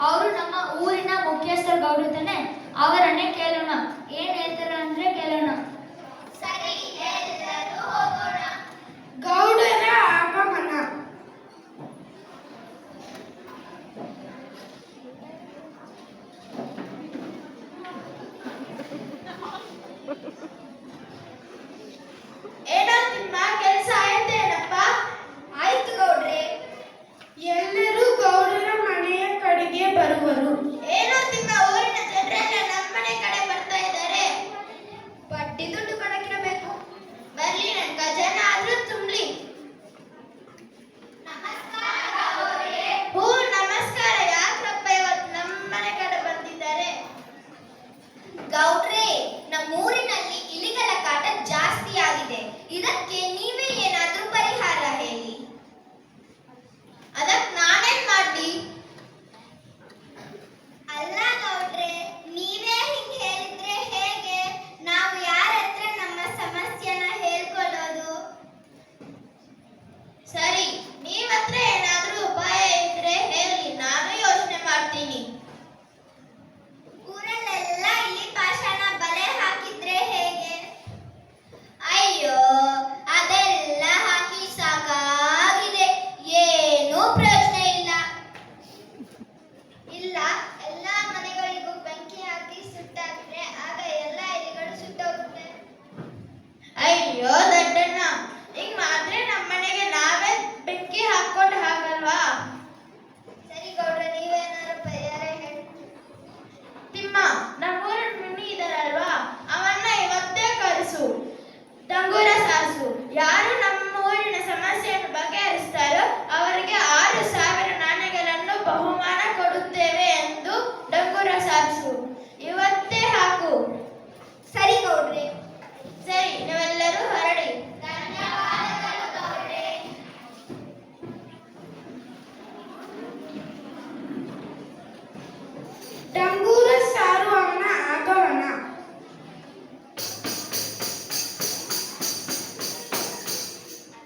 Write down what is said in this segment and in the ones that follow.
ಅವರು ನಮ್ಮ ಊರಿನ ಮುಖ್ಯಸ್ಥರ ಗೌಡ್ರು ತಾನೆ, ಅವರನ್ನೇ ಕೇಳೋಣ. ಏನ್ ಹೇಳ್ತಾರ ಅಂದ್ರೆ ಕೇಳೋಣ. ಸರಿ, ಎಲ್ಲರೂ ಹೋಗೋಣ. ಗೌಡರ ಆಗಮನ. ಏನೋ ನಿಮ್ಮ ಕೆಲಸ ಆಯ್ತೇನಪ್ಪ? ಆಯ್ತು ಗೌಡ್ರೆ. ಎಲ್ಲರೂ ಗೌಡರ ಮನೆಯ ಕಡೆಗೆ ಬರುವರು. ಏನೋ ನಿಮ್ಮ ಊರಿನ ಜನರೆಲ್ಲ ನಮ್ಮನೆ ಕಡೆ ಬರ್ತಾ ಇದ್ದಾರೆ. ಬಡ್ಡಿ ದುಡ್ಡು ಕೊಡಕ್ಕಿರಬೇಕು. ಬರ್ಲಿ, ನನ್ ಖಜಾನ ಆದ್ರೂ ತುಂಬಲಿ. ಹೂ, ನಮಸ್ಕಾರ. ಯಾಕ್ರಪ್ಪ ಇವತ್ತು ನಮ್ಮನೆ ಕಡೆ ಬಂದಿದ್ದಾರೆ? ಗೌಡ್ರೆ, ನಮ್ಮೂರಿನಲ್ಲಿ ಇಲಿಗಳ ಕಾಟ ಜಾಸ್ತಿ ಆಗಿದೆ. ಇದಕ್ಕೆ ನೀವೇ ಏನಾದ್ರೂ ಪರಿಹಾರ ಹೇಳಿ. ಅದಕ್ಕೆ ನಾನೇನ್ ಮಾಡ್ಲಿ? ಅಲ್ಲ ಗೌಡ್ರೆ, ನೀವೇ ಹಿಂಗ್ ಹೇಳಿದ್ರೆ ಹೇಗೆ? ನಾವು ಯಾರ ಹತ್ರ ನಮ್ಮ ಸಮಸ್ಯೆನ ಹೇಳ್ಕೊಳ್ಳೋದು? ಸರಿ, ನೀವತ್ರ ಏನಾದ್ರೂ ಉಪಾಯ ಇದ್ರೆ ಹೇಳಿ, ನಾನು ಯೋಚನೆ ಮಾಡ್ತೀನಿ. ಊರಲ್ಲೆಲ್ಲ ಇಲಿ ಪಾಷಾಣ ಬಲೆ ಹಾಕಿದ್ರೆ ಹೇಗೆ? ಅಯ್ಯೋ, ಅದೆಲ್ಲ ಹಾಕಿ ಸಾಕಾಗಿದೆ. ಏನೂ ಪ್ರಯೋಜನ ಇಲ್ಲ. ಇಲ್ಲ, ಎಲ್ಲಾ ಮನೆಗಳಿಗೂ ಬೆಂಕಿ ಹಾಕಿ ಸುಟ್ಟಾಕ್ರೆ ಆಗ ಎಲ್ಲ ಇಲಿಗಳು ಸುಟ್ಟೋಗುತ್ತೆ. ಅಯ್ಯೋ ದಡ್ಡಣ್ಣ, ಹಿಂಗ್ ಮಾಡಿದ್ರೆ ನಮ್ಮ ಮನೆಗೆ ನಾವೇ ಬೆಂಕಿ ಹಾಕೊಂಡು ಹಾಕಲ್ವಾ? ಸರಿ ಗೌಡ್ರೆ, ನೀವೇನಾದ್ರು ಪರಿಹಾರ ಹೇಳಿ. ತಿಮ್ಮ, ನಮ್ಮೂರಿನ ಮುನಿ ಇದಾರಲ್ವಾ, ಅವನ್ನ ಇವತ್ತೇ ಕರೆಸು, ಡಂಗೂರ ಸಾರಿಸು. ಯಾರು ನಮ್ಮ ಊರಿನ ಸಮಸ್ಯೆಯನ್ನು ಬಗೆಹರಿಸ್ತಾರೋ ಅವರಿಗೆ 6,000 ನಾಣ್ಯಗಳನ್ನು ಬಹುಮಾನ ಕೊಡುತ್ತೇವೆ ಎಂದು ಡಂಗೂರ ಸಾರಿಸು. ಇವತ್ತೇ ಹಾಕು. ಸರಿ ಗೌಡ್ರೆ. ಸರಿ, ನೀವೆಲ್ಲರೂ ಹೊರಡಿ. ಧನ್ಯವಾದಗಳು ಗೌಡ್ರೆ. ಡಂಗೂರ ಸಾರುವವನ ಆಗಮನ.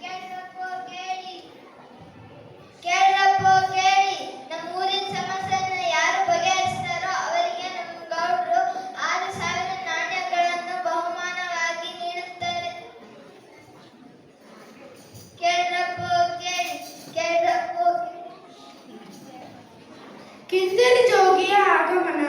ಕೇಳ್ರಪ್ಪೋ ಕೇಳಿ, ಕೇಳ್ರಪ್ಪೋ ಕೇಳಿ. ನಮ್ಮ ಊರಿನ ಸಮಸ್ಯೆನ ಯಾರು ಬಗೆಹರಿಸ್ತಾರೋ ಅವರಿಗೆ ನಮ್ಮ ಗೌಡ್ರು 6,000 ನಾಣ್ಯಗಳನ್ನು ಬಹುಮಾನವಾಗಿ ನೀಡುತ್ತಾರೆ. ಕೇಳ್ರಪ್ಪೋ ಕೇಳಿ, ಕೇಳ್ರಪ್ಪೋ ಕೇಳಿ. ಕಿಂದರಿ ಜೋಗಿಯ ಆಗಮನ.